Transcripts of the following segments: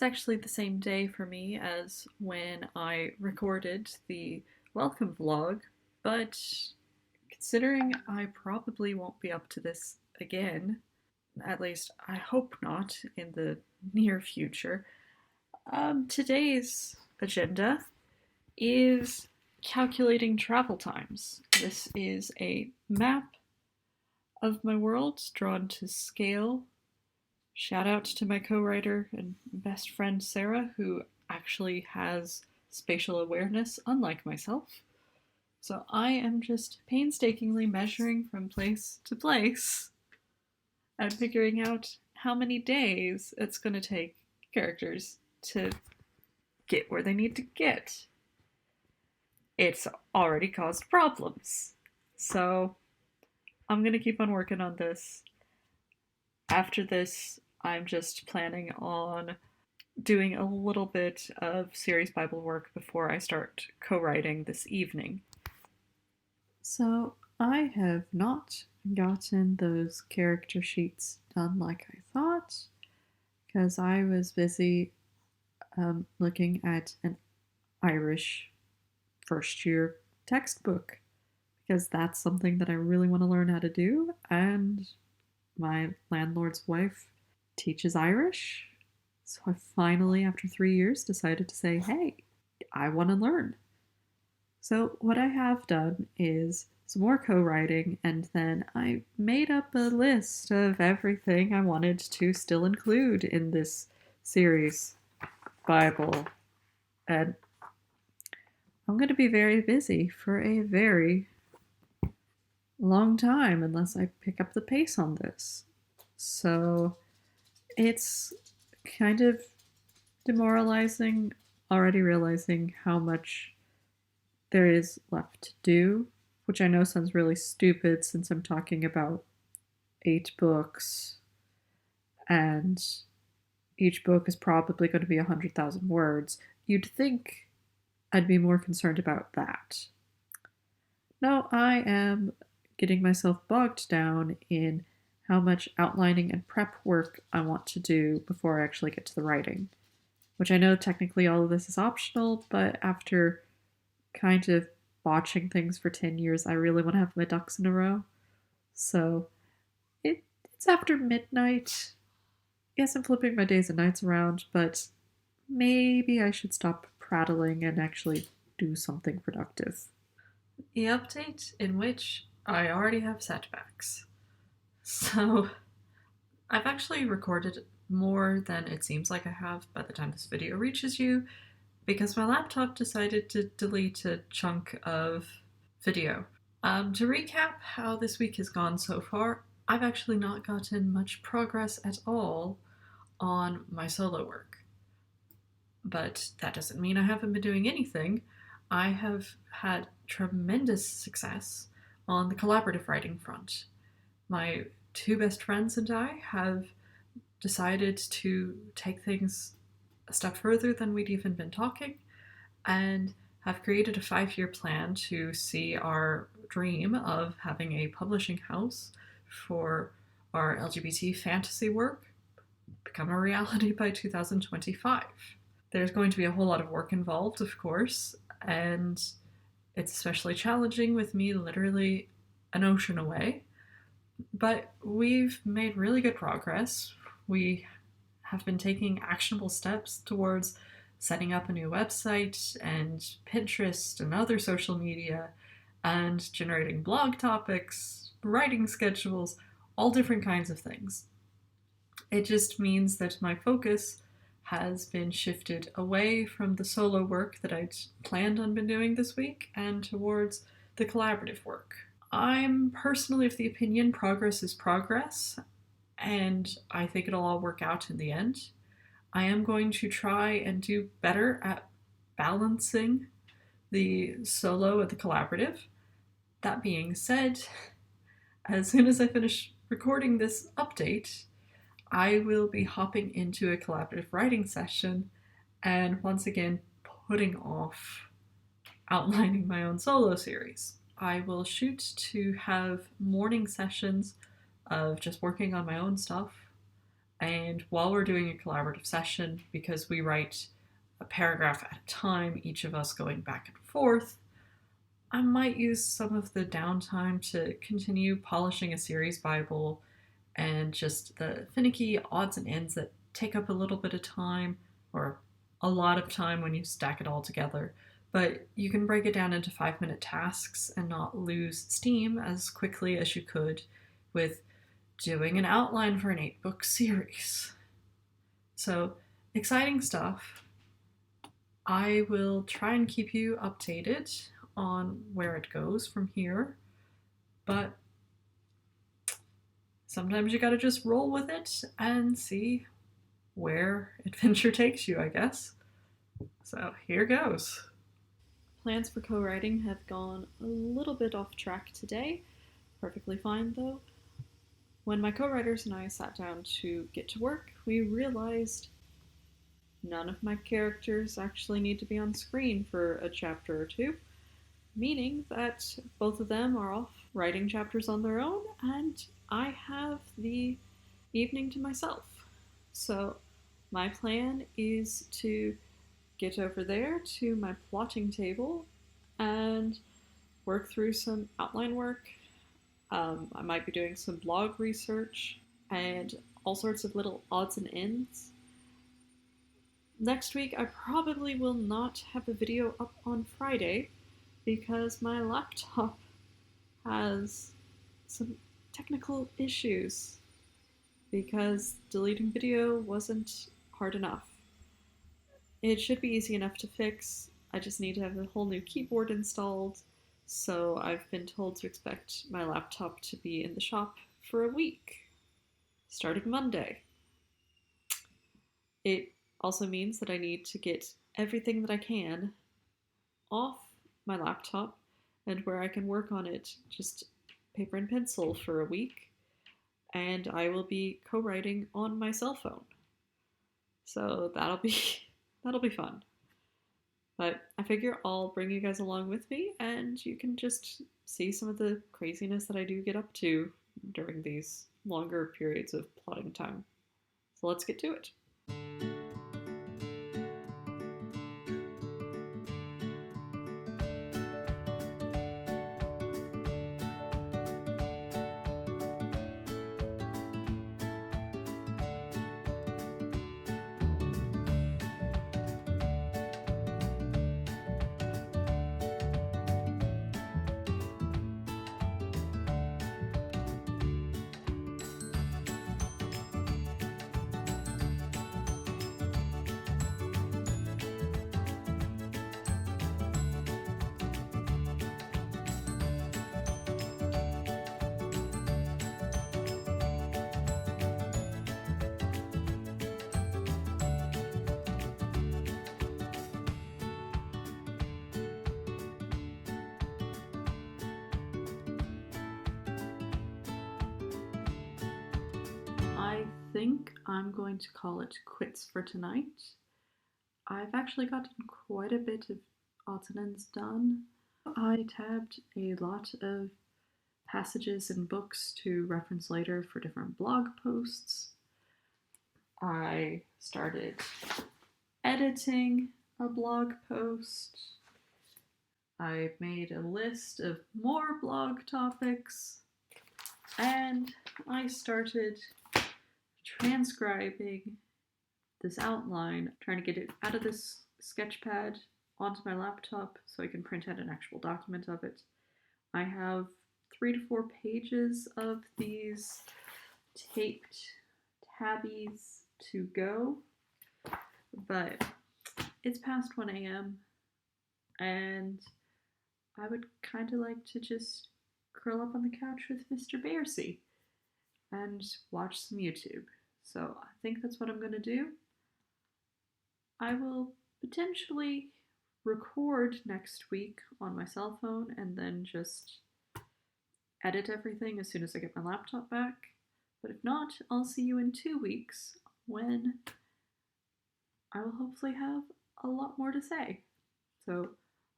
It's actually the same day for me as when I recorded the welcome vlog, but considering I probably won't be up to this again, at least I hope not in the near future, today's agenda is calculating travel times. This is a map of my world drawn to scale. Shout out to my co-writer and best friend Sarah, who actually has spatial awareness, unlike myself. So I am just painstakingly measuring from place to place and figuring out how many days it's going to take characters to get where they need to get. It's already caused problems. So I'm going to keep on working on this. After this, I'm just planning on doing a little bit of series Bible work before I start co-writing this evening. So I have not gotten those character sheets done like I thought, because I was busy looking at an Irish first year textbook, because that's something that I really want to learn how to do, and my landlord's wife teaches Irish. So I finally, after 3 years, decided to say, hey, I want to learn. So what I have done is some more co-writing, and then I made up a list of everything I wanted to still include in this series Bible. And I'm going to be very busy for a very long time unless I pick up the pace on this. So it's kind of demoralizing already realizing how much there is left to do, which I know sounds really stupid since I'm talking about 8 books and each book is probably going to be 100,000 words. You'd think I'd be more concerned about that. No, I am getting myself bogged down in how much outlining and prep work I want to do before I actually get to the writing. Which I know technically all of this is optional, but after kind of botching things for 10 years, I really want to have my ducks in a row. So it's after midnight. Yes, I'm flipping my days and nights around, but maybe I should stop prattling and actually do something productive. The update in which I already have setbacks. So I've actually recorded more than it seems like I have by the time this video reaches you, because my laptop decided to delete a chunk of video. To recap how this week has gone so far, I've actually not gotten much progress at all on my solo work. But that doesn't mean I haven't been doing anything. I have had tremendous success on the collaborative writing front. My 2 best friends and I have decided to take things a step further than we'd even been talking, and have created a 5-year plan to see our dream of having a publishing house for our LGBT fantasy work become a reality by 2025. There's going to be a whole lot of work involved, of course, and it's especially challenging with me literally an ocean away. But we've made really good progress. We have been taking actionable steps towards setting up a new website and Pinterest and other social media and generating blog topics, writing schedules, all different kinds of things. It just means that my focus has been shifted away from the solo work that I'd planned on doing this week and towards the collaborative work. I'm personally of the opinion progress is progress, and I think it'll all work out in the end. I am going to try and do better at balancing the solo and the collaborative. That being said, as soon as I finish recording this update, I will be hopping into a collaborative writing session and once again putting off outlining my own solo series. I will shoot to have morning sessions of just working on my own stuff And while we're doing a collaborative session, because we write a paragraph at a time, each of us going back and forth, I might use some of the downtime to continue polishing a series Bible and just the finicky odds and ends that take up a little bit of time or a lot of time when you stack it all together. But you can break it down into 5-minute tasks and not lose steam as quickly as you could with doing an outline for an 8-book series. So, exciting stuff. I will try and keep you updated on where it goes from here, but sometimes you gotta just roll with it and see where adventure takes you, I guess. So here goes. Plans for co-writing have gone a little bit off track today. Perfectly fine though. When my co-writers and I sat down to get to work, we realized none of my characters actually need to be on screen for a chapter or two, meaning that both of them are off writing chapters on their own, and I have the evening to myself. So my plan is to get over there to my plotting table and work through some outline work. I might be doing some blog research and all sorts of little odds and ends. Next week, I probably will not have a video up on Friday because my laptop has some technical issues because deleting video wasn't hard enough. It should be easy enough to fix. I just need to have a whole new keyboard installed, so I've been told to expect my laptop to be in the shop for a week, starting Monday. It also means that I need to get everything that I can off my laptop and where I can work on it, just paper and pencil for a week, and I will be co-writing on my cell phone. So that'll be fun. But I figure I'll bring you guys along with me and you can just see some of the craziness that I do get up to during these longer periods of plotting time. So let's get to it. I think I'm going to call it quits for tonight. I've actually gotten quite a bit of odds and ends done. I tabbed a lot of passages in books to reference later for different blog posts. I started editing a blog post. I made a list of more blog topics, and I started transcribing this outline, trying to get it out of this sketchpad onto my laptop so I can print out an actual document of it. I have 3 to 4 pages of these taped tabbies to go, but it's past 1 a.m. and I would kind of like to just curl up on the couch with Mr. Bearsy and watch some YouTube. So I think that's what I'm going to do. I will potentially record next week on my cell phone and then just edit everything as soon as I get my laptop back. But if not, I'll see you in 2 weeks when I will hopefully have a lot more to say. So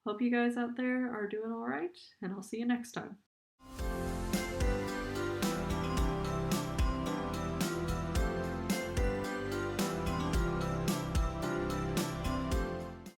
hope you guys out there are doing all right, and I'll see you next time.